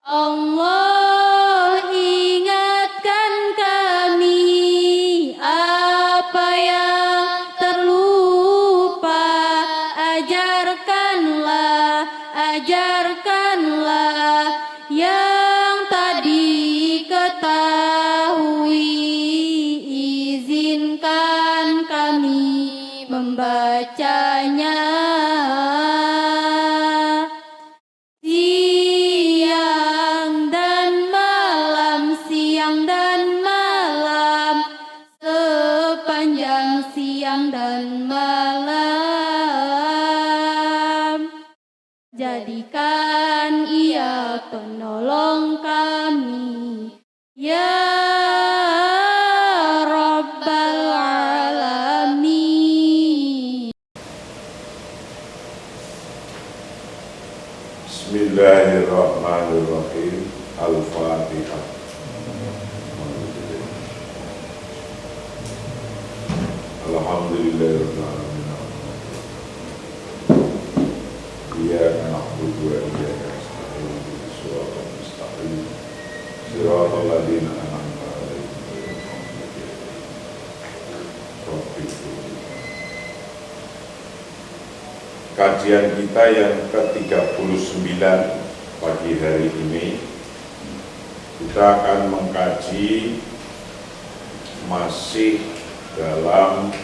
Allah ingatkan kami apa yang terlupa, ajarkanlah yang tadi ketahui, izinkan kami membacanya. Siang dan malam, jadikan Ia penolong kami, ya Rabbal Alamin. Bismillahirrahmanirrahim. Al-Fatihah. Alhamdulillahirrahmanirrahim. Iyyaka na'budu wa iyyaka nasta'in. Shiratal mustaqim. Shiratal ladzina an'amta 'alaihim ghairil maghdubi 'alaihim. Kajian kita yang ke-39 pagi hari ini, kita akan mengkaji masih dalam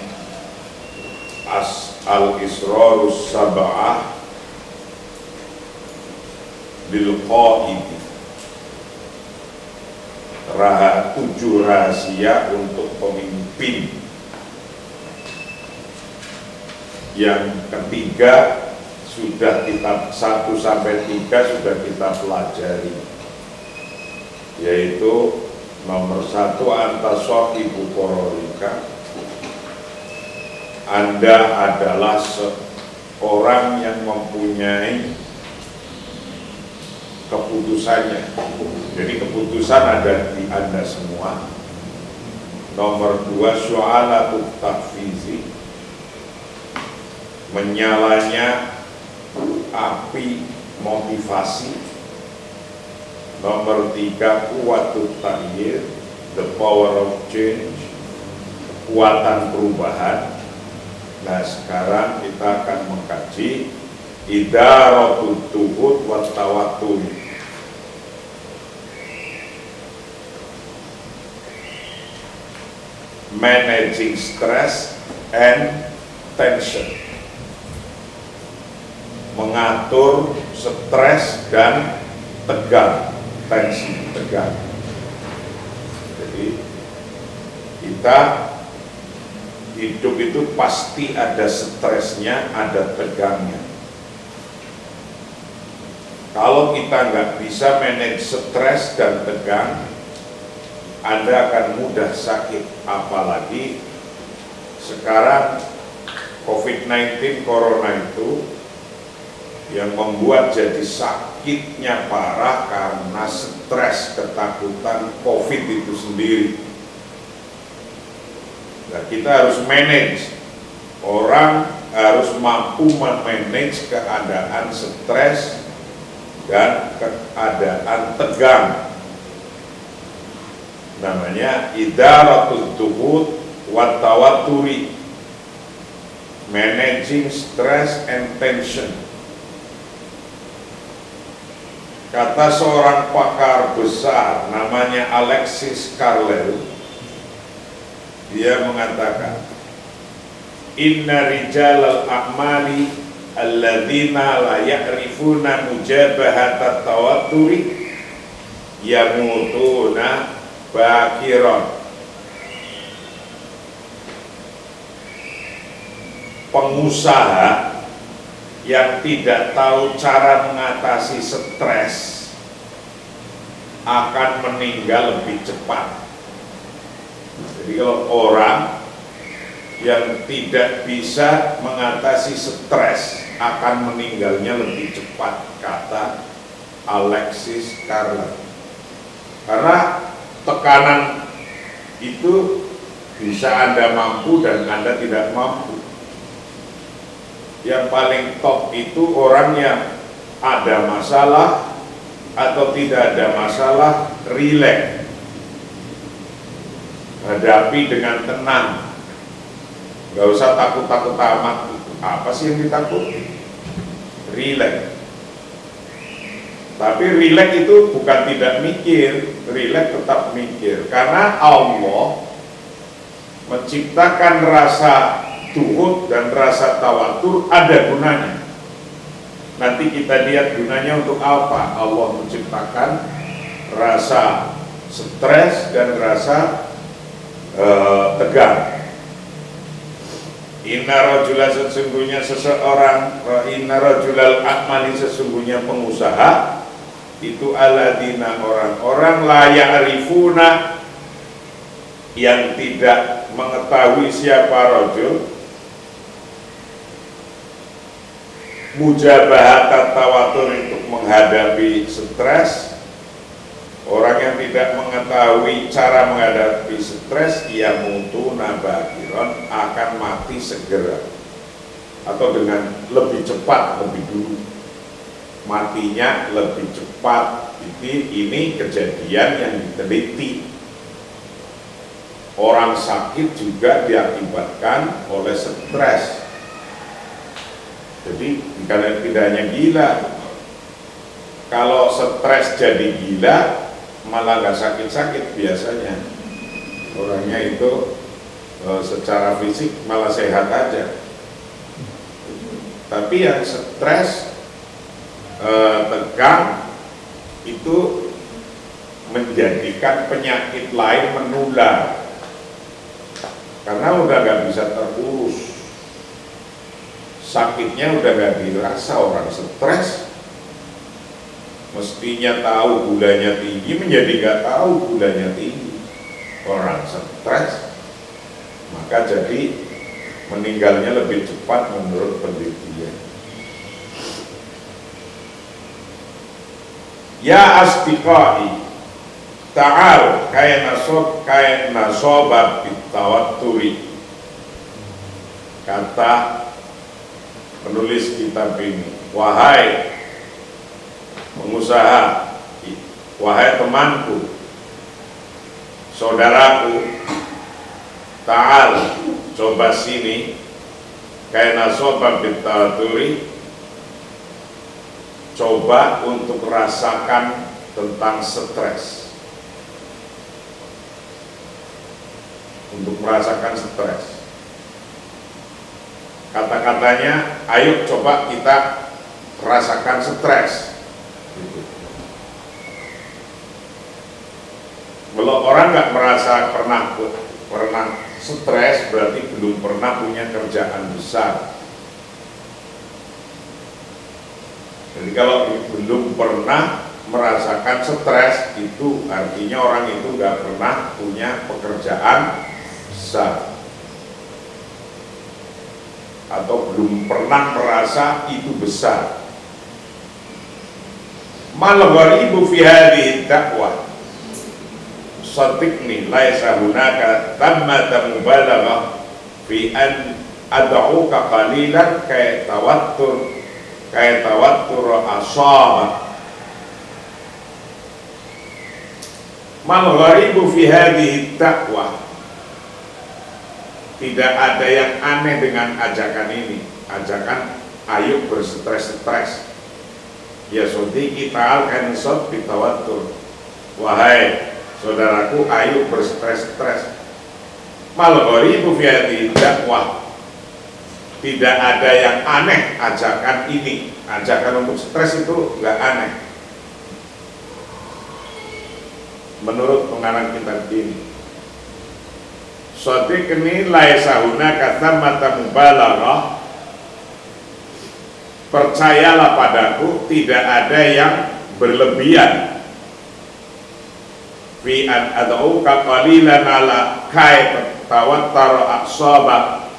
Al-Israrus Sab'ah bil Qaid, 7 rahasia untuk pemimpin. Yang ketiga sudah kita 1 sampai 3 sudah kita pelajari, yaitu nomor 1, anta shahibu qararika. Anda adalah seorang yang mempunyai keputusannya. Jadi keputusan ada di Anda semua. Nomor 2, syu'alatut tahfizi, menyalanya api motivasi. Nomor 3, kuwatut taghyir, the power of change, kekuatan perubahan. Nah, sekarang kita akan mengkaji idaratut tuhud wa tawattur, managing stress and tension, mengatur stres dan tegang, tensi, tegang. Jadi kita hidup itu pasti ada stresnya, ada tegangnya. Kalau kita nggak bisa manage stres dan tegang, Anda akan mudah sakit. Apalagi sekarang COVID-19, corona itu yang membuat jadi sakitnya parah karena stres, ketakutan COVID itu sendiri. Nah, kita harus manage. Orang harus mampu memanage keadaan stres dan keadaan tegang. Namanya idaratul tuhud wa tawatturi, managing stress and tension. Kata seorang pakar besar namanya Alexis Carrel, dia mengatakan, inna rijalal a'mali alladzina la ya'rifuna mujabahatat tawatturi yamutuna bakiran. Pengusaha yang tidak tahu cara mengatasi stres akan meninggal lebih cepat. Jadi kalau orang yang tidak bisa mengatasi stres akan meninggalnya lebih cepat, kata Alexis Carrel. Karena tekanan itu bisa Anda mampu dan Anda tidak mampu. Yang paling top itu orang yang ada masalah, atau tidak ada masalah, rileks, hadapi dengan tenang, nggak usah takut-takut amat. Apa sih yang ditakuti? Rileks. Tapi rileks itu bukan tidak mikir, rileks tetap mikir, karena Allah menciptakan rasa tuhud dan rasa tawatur ada gunanya. Nanti kita lihat gunanya untuk apa. Allah menciptakan rasa stres dan rasa tegang. Inna rajulan, sesungguhnya seseorang, inna rajulal akmali, sesungguhnya pengusaha, itu aladina, orang-orang la ya'rifuna, yang tidak mengetahui siapa rajul, mujabahat tawatur, untuk menghadapi stres. Orang yang tidak mengetahui cara menghadapi stres, ia mutu nabakiron, akan mati segera, atau dengan lebih cepat, lebih dulu, matinya lebih cepat. Ini kejadian yang diteliti. Orang sakit juga diakibatkan oleh stres. Jadi tidak hanya gila. Kalau stres jadi gila, malah gak sakit-sakit biasanya. Orangnya itu secara fisik malah sehat aja. Tapi yang stres, tegang, itu menjadikan penyakit lain menular, karena udah gak bisa terurus. Sakitnya udah gak dirasa. Orang stres mestinya tahu gulanya tinggi, menjadi gak tahu gulanya tinggi. Orang stres, maka jadi meninggalnya lebih cepat menurut penelitian. Ya asdiqai, ta'al kayak nasobat bitawatturi. Kata penulis kitab ini, wahai pengusaha, wahai temanku, saudaraku, ta'al, coba sini, kayak nasobat bitawatturi, coba untuk rasakan tentang stres, untuk merasakan stres. Kata-katanya, ayo coba kita rasakan stres. Kalau orang nggak merasa pernah stres, berarti belum pernah punya kerjaan besar. Jadi kalau belum pernah merasakan stres, itu artinya orang itu nggak pernah punya pekerjaan besar, atau belum pernah merasa itu besar. Mal gharibu fi hadhihi dakwah, sadiqni laisa hunaka thamma mubalaghah fi an ad'uka qalilan kayak tawattur asaba. Mal gharibu fi hadhihi dakwah, tidak ada yang aneh dengan ajakan ini. Ajakan ayo berstres-stres. Ya sodiki ta'al kanisot bitawatur, wahai saudaraku, ayo berstres-stres. Mal gharibu fi hadhihi dakwah, tidak ada yang aneh ajakan ini. Ajakan untuk stres itu nggak aneh menurut pengarang kitab ini. Sadiqni laisa hunaka thamma mubalaghah, percayalah padaku, tidak ada yang berlebihan. Fi an ad'uka qalilan ala kai tawattar aqsaba,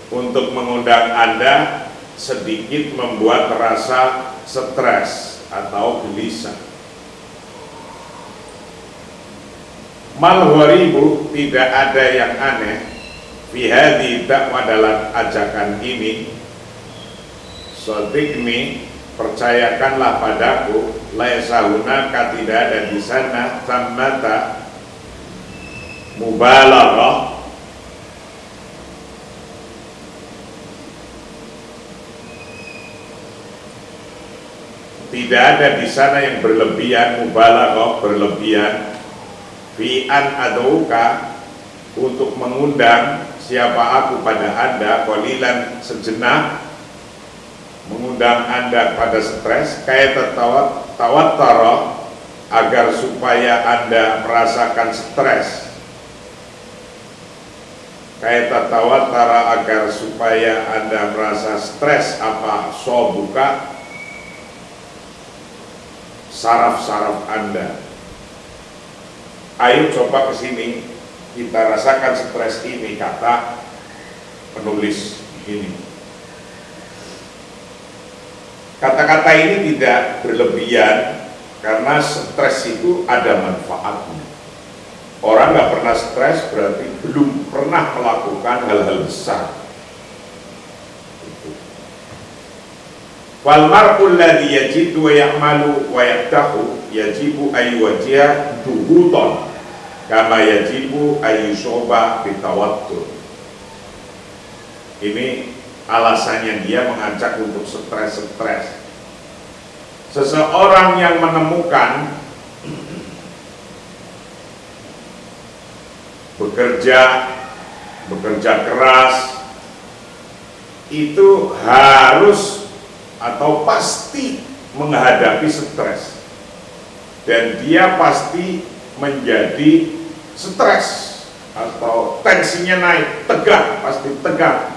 untuk mengundang Anda sedikit membuat rasa stres atau gelisah. Mal gharibu, tidak ada yang aneh, fi hadhihi dakwah, dalam ajakan ini, sadiqni, percayakanlah padaku, laisa hunaka, tidak ada di sana, thammata mubalaghah, tidak ada di sana yang berlebihan, mubalaghah, berlebihan, fi an ad'uka, untuk mengundang siapa aku pada Anda, qalilan, sejenak, mengundang Anda pada stres, kayak tawattara, agar supaya Anda merasakan stres, kayak tawattara, agar supaya Anda merasa stres, apa sobuka, saraf-saraf Anda. Ayo coba ke sini, kita rasakan stres ini, kata penulis ini. Kata-kata ini tidak berlebihan karena stres itu ada manfaatnya. Orang nggak pernah stres berarti belum pernah melakukan hal-hal besar. Wal mar'ul ladzi yajidu wa ya'malu wa yaftahu yajibu ayyuwajjiha duhuton kama yajibu ayyushoba bitawattur. Ini alasannya dia mengajak untuk stres. Seseorang yang menemukan bekerja keras itu harus atau pasti menghadapi stres, dan dia pasti menjadi stres atau tensinya naik, tegang, pasti tegang.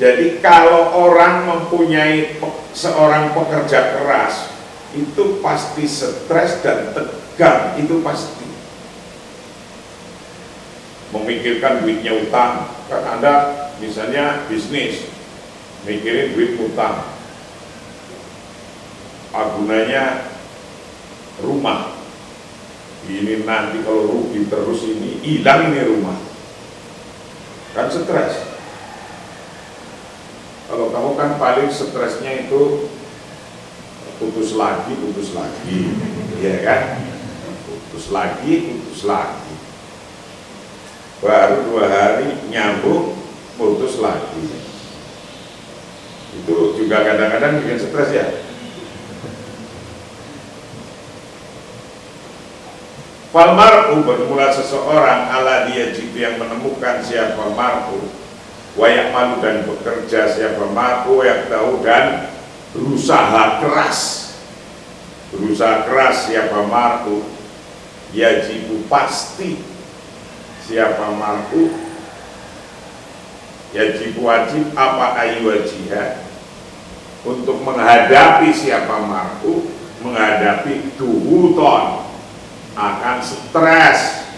Jadi kalau orang mempunyai seorang pekerja keras itu pasti stres dan tegang, itu pasti. Memikirkan duitnya utang, kan Anda misalnya bisnis, mikirin duit utang, gunanya rumah, ini nanti kalau rugi terus ini hilang ini rumah, kan stres. Kalau kamu kan paling stresnya itu putus lagi, ya kan? Putus lagi. Baru 2 hari nyambung, putus lagi. Itu juga kadang-kadang bikin stres ya. Fal mar'u, bermula seseorang ala dia jitu yang menemukan siapa mar'u, wayak malu dan bekerja siapa mar'u, wayak tahu dan berusaha keras siapa mar'u, yajibu pasti siapa mar'u, yajibu wajib apa ayu wajihah, untuk menghadapi siapa mar'u, menghadapi duhuton, akan stres.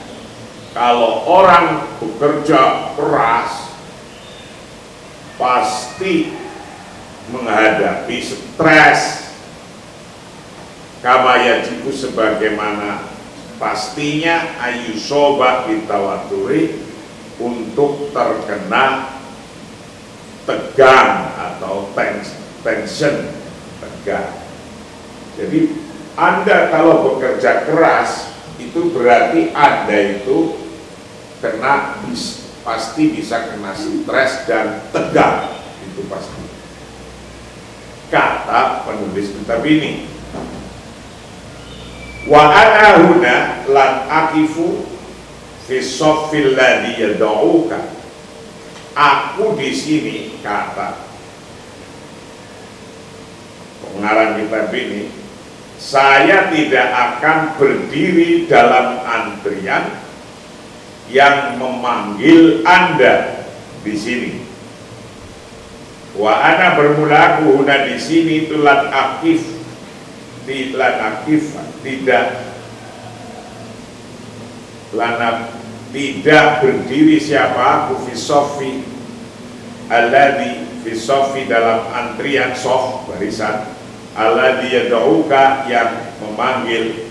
Kalau orang bekerja keras pasti menghadapi stres. Kama yajibu, sebagaimana pastinya ayyusoba bitawaturi, untuk terkena tegang atau tension, tegang. Jadi Anda kalau bekerja keras itu berarti Anda itu pasti bisa kena stres dan tegang, itu pasti. Kata penulis kitab ini, wa ana huna lan akifu fi shaffil ladzi yad'uka. Aku di sini, kata pengarang kitab ini, saya tidak akan berdiri dalam antrian yang memanggil Anda di sini. Wa ana, bermula aku huna di sini, itu lan akif, tidak berdiri siapa aku fi sofi alladhi, fi sofi dalam antrian, sof barisan, alladhi yad'uka yang memanggil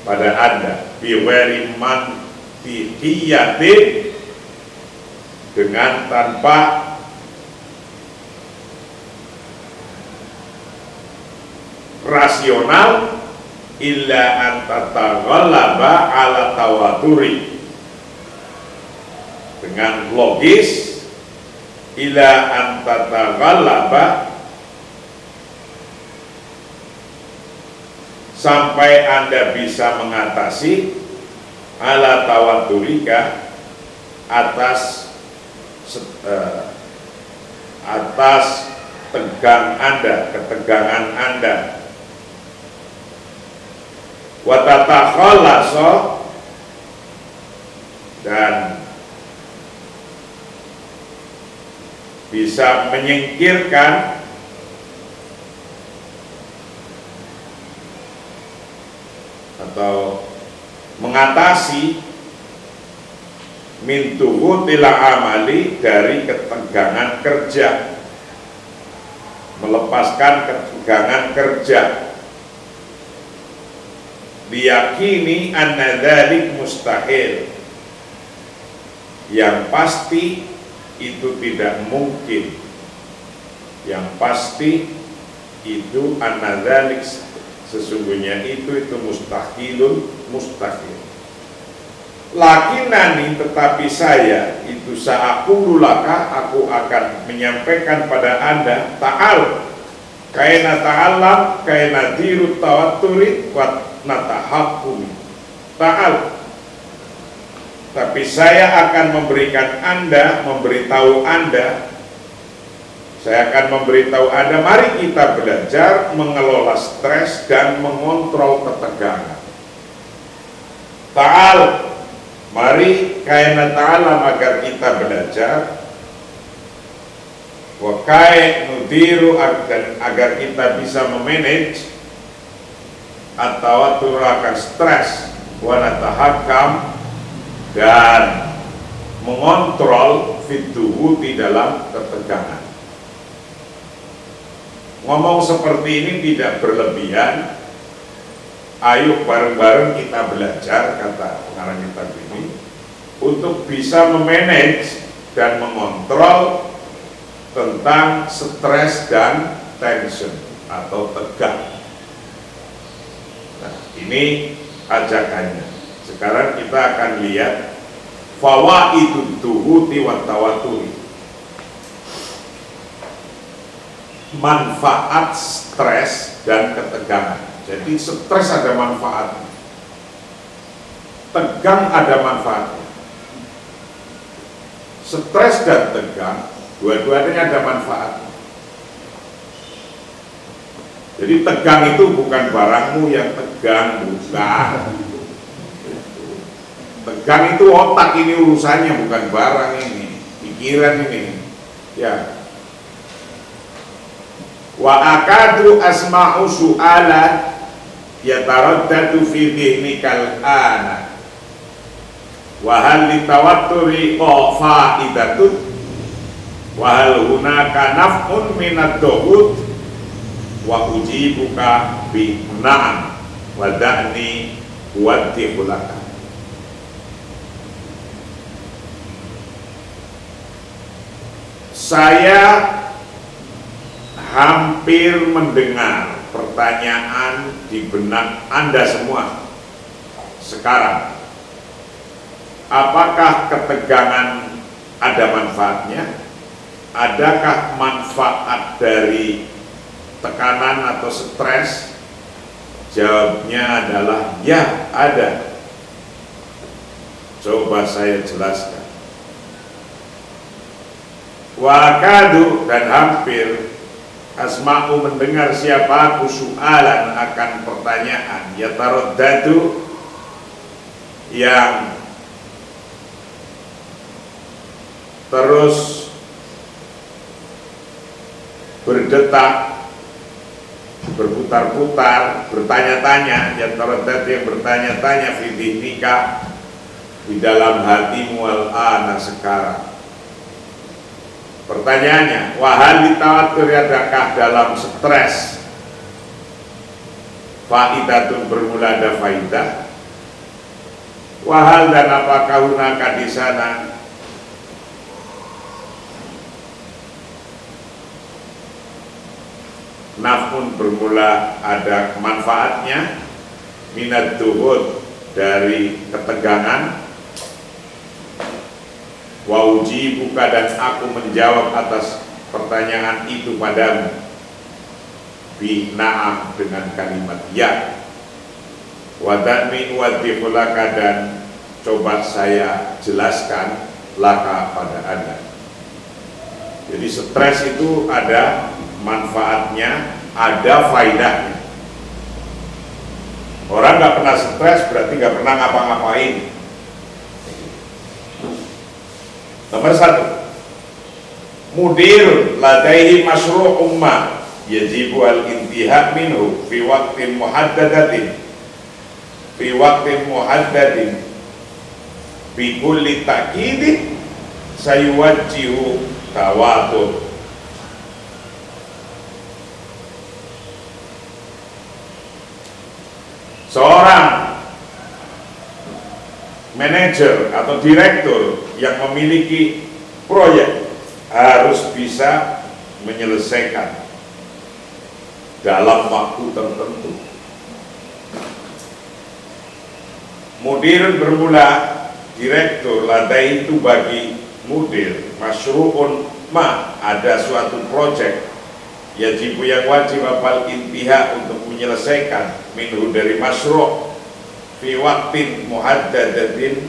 pada Anda, bi ghairi mantiqiyatin, dengan tanpa rasional illa an tataghallaba ala tawaturi, dengan logis illa an tataghallaba, sampai Anda bisa mengatasi ala tawaturika, atas tegang Anda, ketegangan Anda, wa tatakhallasa, dan bisa menyingkirkan atau mengatasi min tuhutil amali, dari ketegangan kerja, melepaskan ketegangan kerja, diyakini anna dzalik mustahil, yang pasti itu tidak mungkin, yang pasti itu anna dzalik, sesungguhnya itu mustahilun, mustahil. Lakinani, tetapi saya itu sa'aqululaka, aku akan menyampaikan pada Anda, ta'al kaina ta'alam kaina diru tawatturi wa natahakumi, ta'al, tapi saya akan memberikan Anda, memberitahu Anda, saya akan memberitahu Anda, mari kita belajar mengelola stres dan mengontrol ketegangan. Ta'al, mari kaina ta'alam, agar kita belajar, wa kai nudiru, agar kita bisa memanage atau akan stres, wa natahakam, dan mengontrol fituhu di dalam ketegangan. Ngomong seperti ini tidak berlebihan. Ayo bareng-bareng kita belajar, kata pengarang kitab ini, untuk bisa memanage dan mengontrol tentang stres dan tension atau tegang. Nah, ini ajakannya. Sekarang kita akan lihat fawaidut tuhuti wa tawaturi, manfaat stres dan ketegangan. Jadi stres ada manfaatnya, tegang ada manfaatnya. Stres dan tegang dua-duanya ada manfaatnya. Jadi tegang itu bukan barangmu yang tegang, bukan. Tegang itu otak, ini urusannya, bukan barang ini, pikiran ini. Ya. Wa akadu asma'u su'alan yataraddadu fi dhihnikal ana wa hal litawatturi fa'idatun wa hal hunaka naf'un minad duhud wa ujibuka bi na'am wa da'ni wadihulaka. Saya hampir mendengar pertanyaan di benak Anda semua sekarang. Apakah ketegangan ada manfaatnya? Adakah manfaat dari tekanan atau stres? Jawabnya adalah ya, ada. Coba saya jelaskan. Wakadu, dan hampir, asma'u mendengar siapa aku su'alan akan pertanyaan, ya taraddadu, yang terus berdetak, berputar-putar, bertanya-tanya, ya taraddadu, yang bertanya-tanya fi dhihnika, di dalam hatimu al-ana, sekarang. Pertanyaannya, wahal ditawattur, adakah dalam stres faidatun, bermula ada faidah? Wahal, dan apakah hunaka di sana namun bermula ada manfaatnya, minat duhud dari ketegangan, wa ujibuka dan aku menjawab atas pertanyaan itu padamu, bi na'am dengan kalimat ya, wa dami wadifulaka dan coba saya jelaskan laka pada Anda. Jadi stres itu ada manfaatnya, ada faedahnya. Orang nggak pernah stres berarti nggak pernah ngapa-ngapain. Nomor 1, mudir ladaihi masyru' ummah yajibu al-intihak minhu fi waqtin muhaddadin bi kulli ta'kidin sayuwajjihu tawatur. Seorang manajer atau direktur yang memiliki proyek harus bisa menyelesaikan dalam waktu tertentu. Mudir bermula direktur, ladai itu bagi mudir masyru'un ma, ada suatu proyek yajibu yang wajib apal intiha untuk menyelesaikan minhu dari masyru' fi waqtin muhaddadatin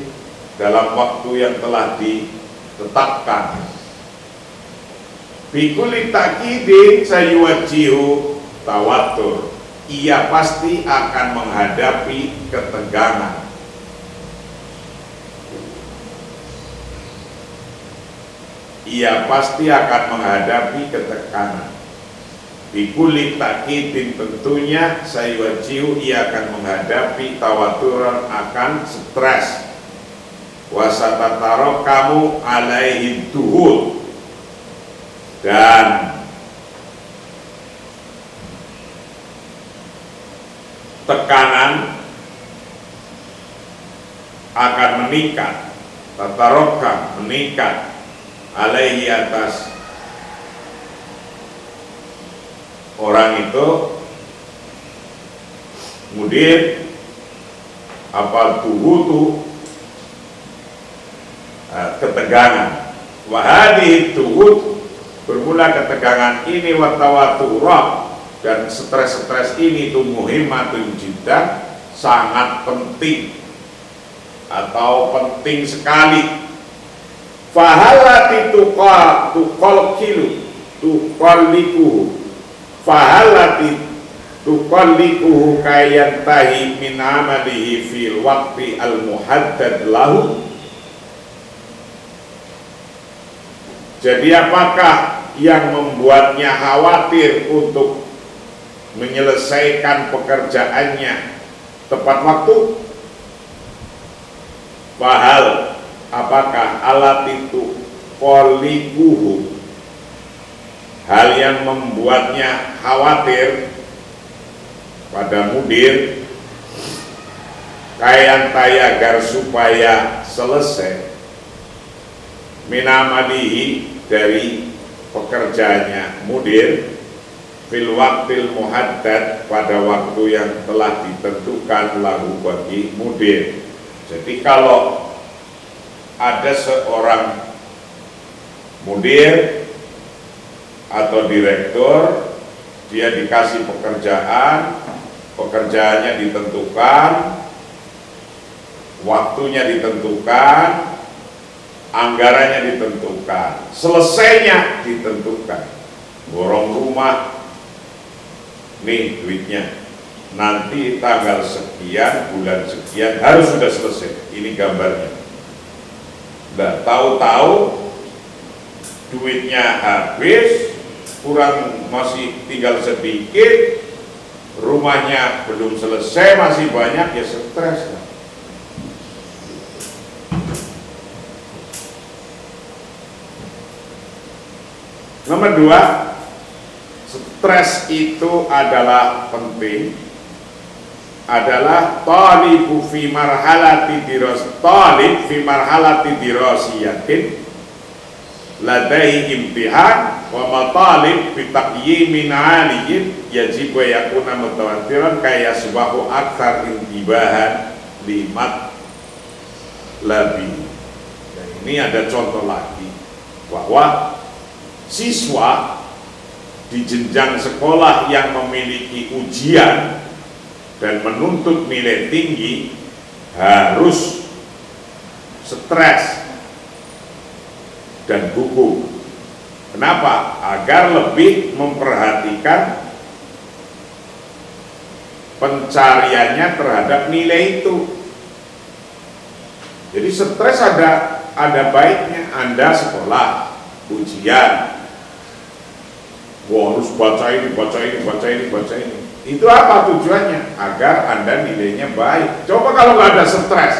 dalam waktu yang telah ditetapkan. Bikuli takidin sayuwajihu tawatur, ia pasti akan menghadapi ketegangan. Ia pasti akan menghadapi ketekanan. Bikuli takidin tentunya sayuwajihu, ia akan menghadapi tawaturan, akan stres. Wasatataro kamu alaihi duhul, dan tekanan akan meningkat, tataroka meningkat, alaihi atas orang itu, mudir apa tuhutu, ketegangan. Wahadi tuhut, bermula ketegangan ini, watawaturah, dan stres-stres ini tuh muhimmatun jiddan, sangat penting atau penting sekali. Fahalati tuqallikuhu, fahalati tuqallikuhu kayan tahi min amalihi fil waqti al muhaddad lahu. Jadi apakah yang membuatnya khawatir untuk menyelesaikan pekerjaannya tepat waktu? Fahal, apakah alat itu qallikuhu, hal yang membuatnya khawatir pada mudir, kayan tay agar supaya selesai, minamalihi dari pekerjaannya mudir, fil waqtil muhaddad pada waktu yang telah ditentukan lahu bagi mudir. Jadi kalau ada seorang mudir atau direktur, dia dikasih pekerjaan, pekerjaannya ditentukan, waktunya ditentukan, anggarannya ditentukan, selesainya ditentukan. Borong rumah, nih duitnya, nanti tanggal sekian, bulan sekian harus sudah selesai. Ini gambarnya. Nah, tahu-tahu duitnya habis, kurang masih tinggal sedikit, rumahnya belum selesai, masih banyak, ya stres. Nomor 2, stres itu adalah penting, adalah talib fi marhalati dirasiyatin ladai imtihan wa matalib bitaqyimin aliyin yajib wa yakuna mutawatiran kaya subahu akthar intibahan limat lebih. Dan ini ada contoh lagi bahwa siswa di jenjang sekolah yang memiliki ujian dan menuntut nilai tinggi harus stres dan gugup. Kenapa? Agar lebih memperhatikan pencariannya terhadap nilai itu. Jadi stres ada baiknya. Anda sekolah ujian, wah harus baca ini, baca ini, baca ini, baca ini. Itu apa tujuannya? Agar Anda nilainya baik. Coba kalau nggak ada stres,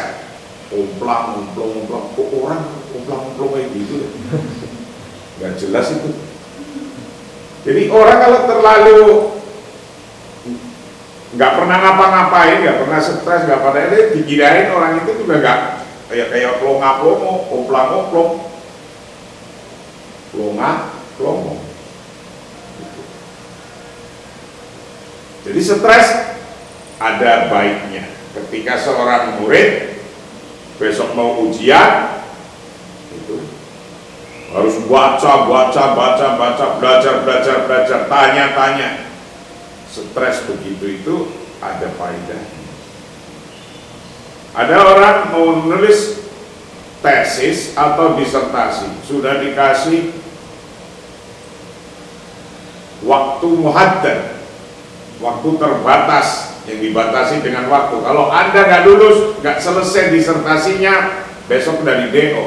umplang, kok orang umplang kayak gitu ya? Nggak jelas itu. Jadi orang kalau terlalu nggak pernah ngapa-ngapain, nggak pernah stres, nggak pernah ini, dikirain orang itu juga nggak kayak plonga-plongo, omplang-oplong, plonga-plongo. Jadi stres ada baiknya. Ketika seorang murid besok mau ujian, itu harus baca, belajar, tanya. Stres begitu itu ada faedahnya. Ada orang mau nulis tesis atau disertasi, sudah dikasih waktu muhaddad, waktu terbatas, yang dibatasi dengan waktu. Kalau Anda nggak lulus, nggak selesai disertasinya, besok dari DO.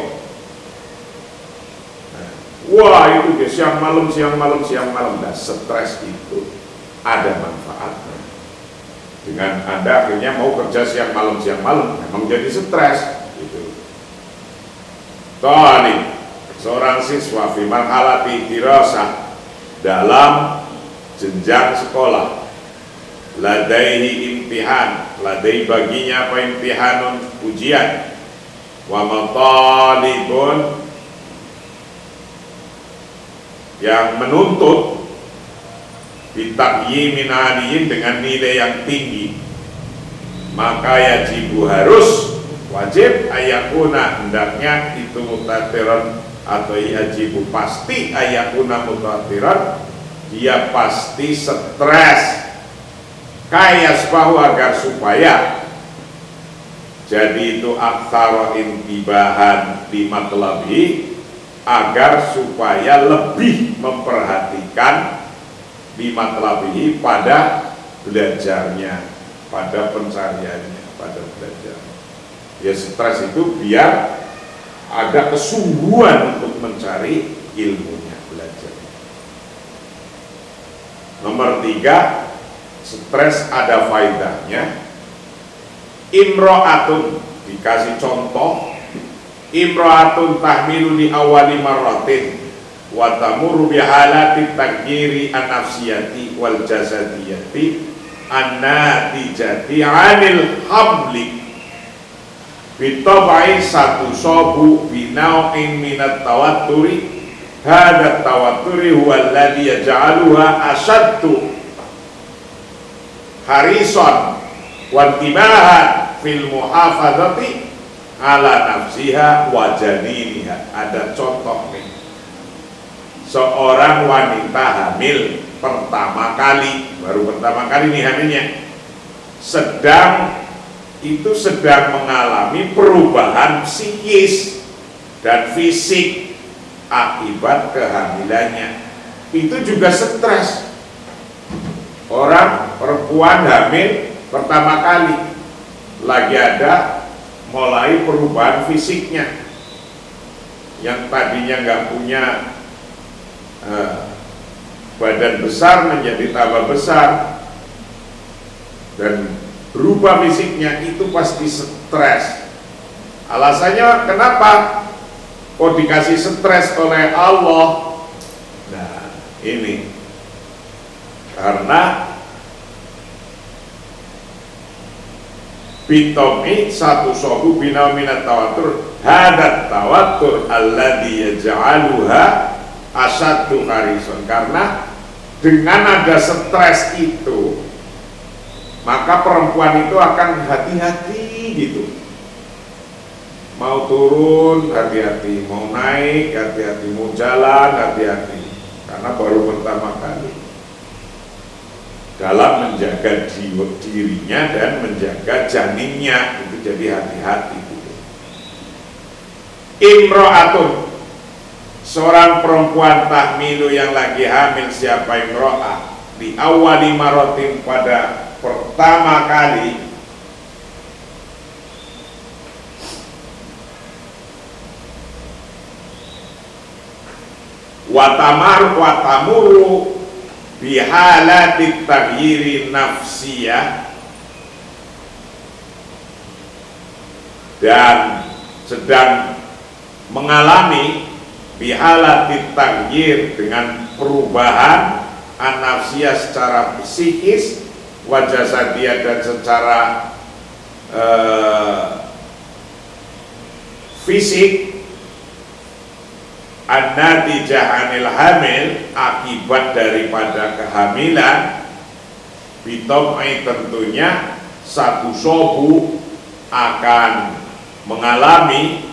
Wah itu dia siang malam. Nah, stres itu ada manfaatnya. Dengan Anda akhirnya mau kerja siang malam, memang jadi stres. Gitu. Tani, seorang siswa fi marhalati dirasah, dalam jenjang sekolah, ladaihi imtihan, ladai baginya apa imtihanun, ujian, wa matalibun, yang menuntut bitaqyimin aliyin, dengan nilai yang tinggi, maka yajibu, harus, wajib, ayakuna, hendaknya itu mutatiran, atau yajibu pasti, ayakuna mutatiran, dia pasti stres, kaya sepahu, agar supaya jadi itu aktsara intibahan limatlabi, agar supaya lebih memperhatikan limatlabi pada belajarnya, pada pencariannya, pada belajar. Ya stres itu biar ada kesungguhan untuk mencari ilmunya, belajar. Nomor 3, stres ada faedahnya. Imro'atun, dikasih contoh, imro'atun tahmilu li awali marratin wa tamurru bihalati takjiri an-nafsiyati wal jasadiyati an-natijati 'anil hamli bitabai satu sobu binau'in minat tawatturi. Hadha tawatturi huwa alladhi yaj'aluha asaddu harisan wa intibahan fil muhafazati ala nafsiha wa janiniha. Ada contoh nih, seorang wanita hamil pertama kali, baru pertama kali nih hamilnya, sedang mengalami perubahan psikis dan fisik akibat kehamilannya. Itu juga stres. Orang perempuan hamil pertama kali, lagi ada mulai perubahan fisiknya, yang tadinya nggak punya badan besar menjadi tambah besar dan berubah fisiknya, itu pasti stres. Alasannya kenapa kok dikasih stres oleh Allah? Nah ini karena bitomi satu sobu bina minat tawatur, hadat tawatur alladhi yaj'aluha asyaddu harison, karena dengan ada stres itu maka perempuan itu akan hati-hati gitu, mau turun hati-hati, mau naik hati-hati, mau jalan hati-hati, karena baru pertama kali dalam menjaga dirinya dan menjaga janinnya, itu jadi hati-hati gitu. Imro'atun, seorang perempuan tahmilu yang lagi hamil, siapa imro'ah, di awali marotin, pada pertama kali, watamuru bihalati taghyiri nafsiyah, dan sedang mengalami bihalati taghyir, dengan perubahan an-nafsiyah secara psikis, wajah sadia, dan secara fisik, an-natijah anil hamil, akibat daripada kehamilan, bitomai, tentunya satu sobu akan mengalami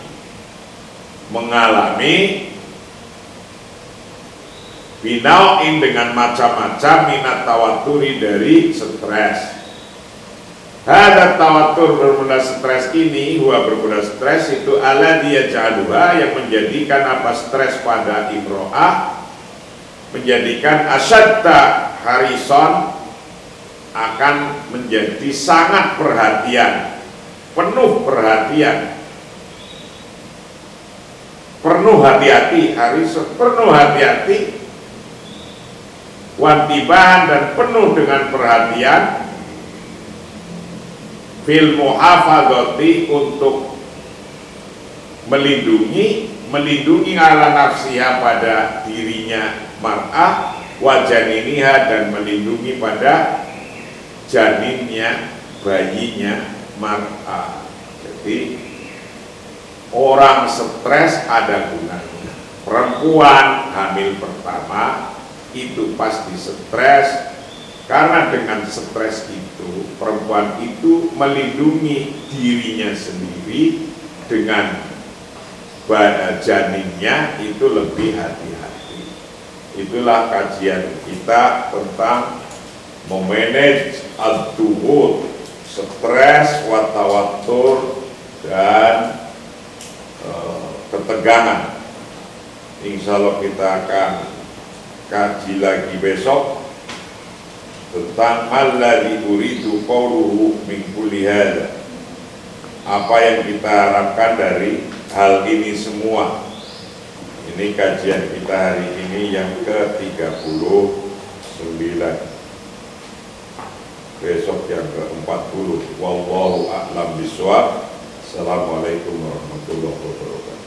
binauin, dengan macam-macam, minat tawaturi, dari stres. Hada tawatur, bermula stres ini, huwa bermula stres itu, ala dia jaduha, yang menjadikan apa stres pada imro'ah, menjadikan asyadda harison, akan menjadi sangat perhatian, penuh perhatian, penuh hati-hati, harison penuh hati-hati, wantibahan, dan penuh dengan perhatian, fil muhafadzati, untuk melindungi ala nafsiha, pada dirinya mar'ah, wajaniniha, dan melindungi pada janinnya, bayinya mar'ah. Jadi orang stres ada gunanya. Perempuan hamil pertama itu pasti stres, karena dengan stres itu perempuan itu melindungi dirinya sendiri, dengan janinnya itu lebih hati-hati. Itulah kajian kita tentang memanage ad-duhur, stres, watawatur, dan ketegangan. Insya Allah kita akan kaji lagi besok tentang alladzi uridu qawluhu min kulli hadza, apa yang kita harapkan dari hal ini semua. Ini kajian kita hari ini yang ke-39, besok yang ke-40. Wallahu a'lam bishawab. Assalamualaikum warahmatullahi wabarakatuh.